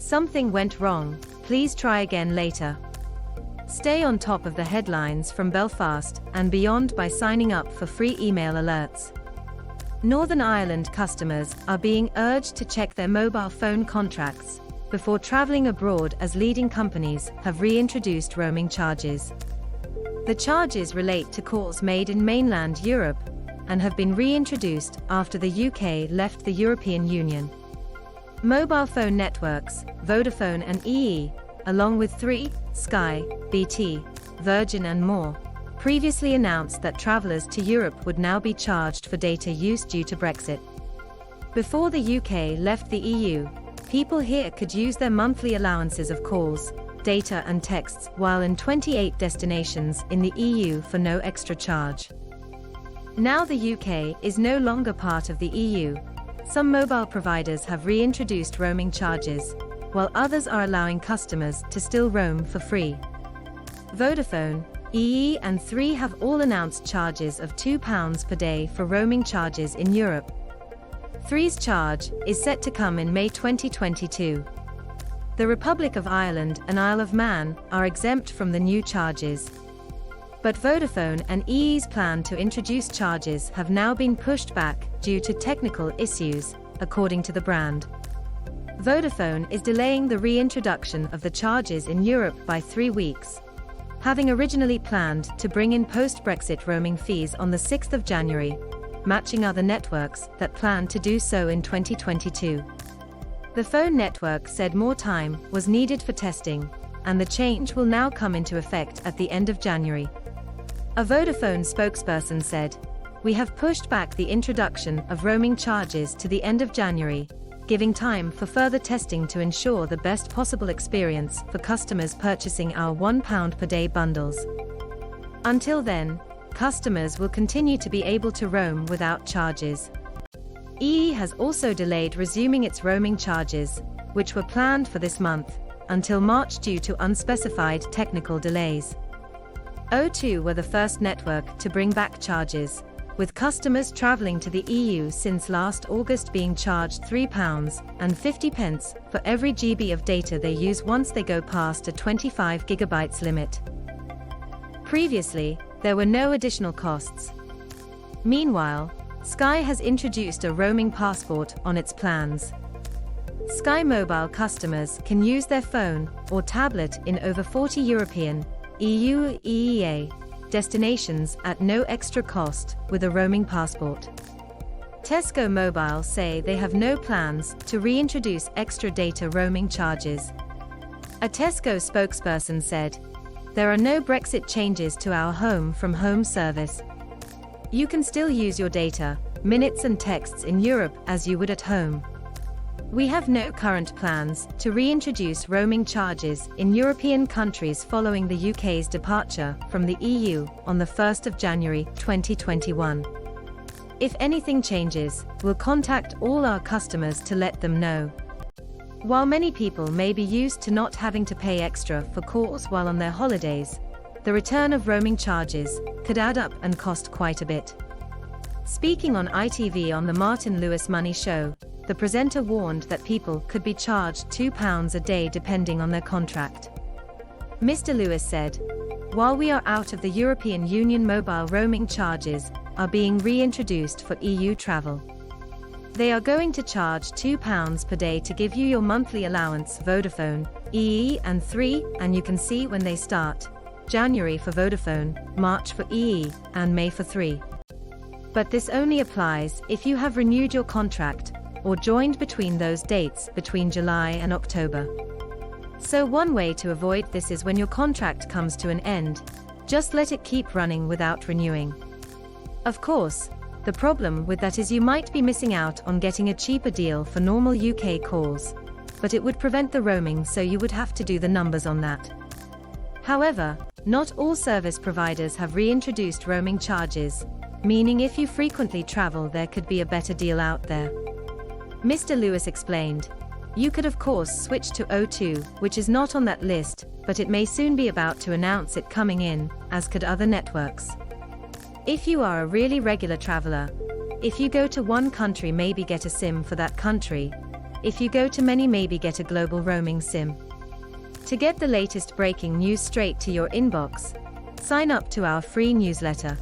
Something went wrong, please try again later. Stay on top of the headlines from Belfast and beyond by signing up for free email alerts. Northern Ireland customers are being urged to check their mobile phone contracts before travelling abroad as leading companies have reintroduced roaming charges. The charges relate to calls made in mainland Europe and have been reintroduced after the UK left the European Union. Mobile phone networks, Vodafone and EE, along with Three, Sky, BT, Virgin and more, previously announced that travellers to Europe would now be charged for data use due to Brexit. Before the UK left the EU, people here could use their monthly allowances of calls, data and texts while in 28 destinations in the EU for no extra charge. Now the UK is no longer part of the EU. Some mobile providers have reintroduced roaming charges, while others are allowing customers to still roam for free. Vodafone, EE and Three have all announced charges of £2 per day for roaming charges in Europe. Three's charge is set to come in May 2022. The Republic of Ireland and Isle of Man are exempt from the new charges. But Vodafone and EE's plan to introduce charges have now been pushed back due to technical issues, according to the brand. Vodafone is delaying the reintroduction of the charges in Europe by 3 weeks, having originally planned to bring in post-Brexit roaming fees on the 6th of January, matching other networks that plan to do so in 2022. The phone network said more time was needed for testing, and the change will now come into effect at the end of January. A Vodafone spokesperson said, "We have pushed back the introduction of roaming charges to the end of January, giving time for further testing to ensure the best possible experience for customers purchasing our £1 per day bundles. Until then, customers will continue to be able to roam without charges." EE has also delayed resuming its roaming charges, which were planned for this month, until March due to unspecified technical delays. O2 were the first network to bring back charges, with customers travelling to the EU since last August being charged £3.50 for every GB of data they use once they go past a 25 GB limit. Previously, there were no additional costs. Meanwhile, Sky has introduced a roaming passport on its plans. Sky Mobile customers can use their phone or tablet in over 40 European, EU, EEA destinations at no extra cost with a roaming passport. Tesco Mobile say they have no plans to reintroduce extra data roaming charges. A Tesco spokesperson said, "There are no Brexit changes to our home from home service. You can still use your data, minutes and texts in Europe as you would at home. We have no current plans to reintroduce roaming charges in European countries following the UK's departure from the EU on the 1st of January 2021. If anything changes, we'll contact all our customers to let them know." While many people may be used to not having to pay extra for calls while on their holidays, the return of roaming charges could add up and cost quite a bit. Speaking on ITV on the Martin Lewis Money Show, the presenter warned that people could be charged £2 a day depending on their contract. Mr. Lewis said, "While we are out of the European Union, mobile roaming charges are being reintroduced for EU travel. They are going to charge £2 per day to give you your monthly allowance, Vodafone, EE and Three, and you can see when they start. January for Vodafone, March for EE, and May for Three. But this only applies if you have renewed your contract or joined between those dates between July and October. So one way to avoid this is when your contract comes to an end, just let it keep running without renewing. Of course, the problem with that is you might be missing out on getting a cheaper deal for normal UK calls, but it would prevent the roaming, so you would have to do the numbers on that. However, not all service providers have reintroduced roaming charges, meaning if you frequently travel there could be a better deal out there. Mr. Lewis explained, "You could of course switch to O2, which is not on that list, but it may soon be about to announce it coming in, as could other networks. If you are a really regular traveler, if you go to one country, maybe get a SIM for that country. If you go to many, maybe get a global roaming SIM. To get the latest breaking news straight to your inbox, sign up to our free newsletter.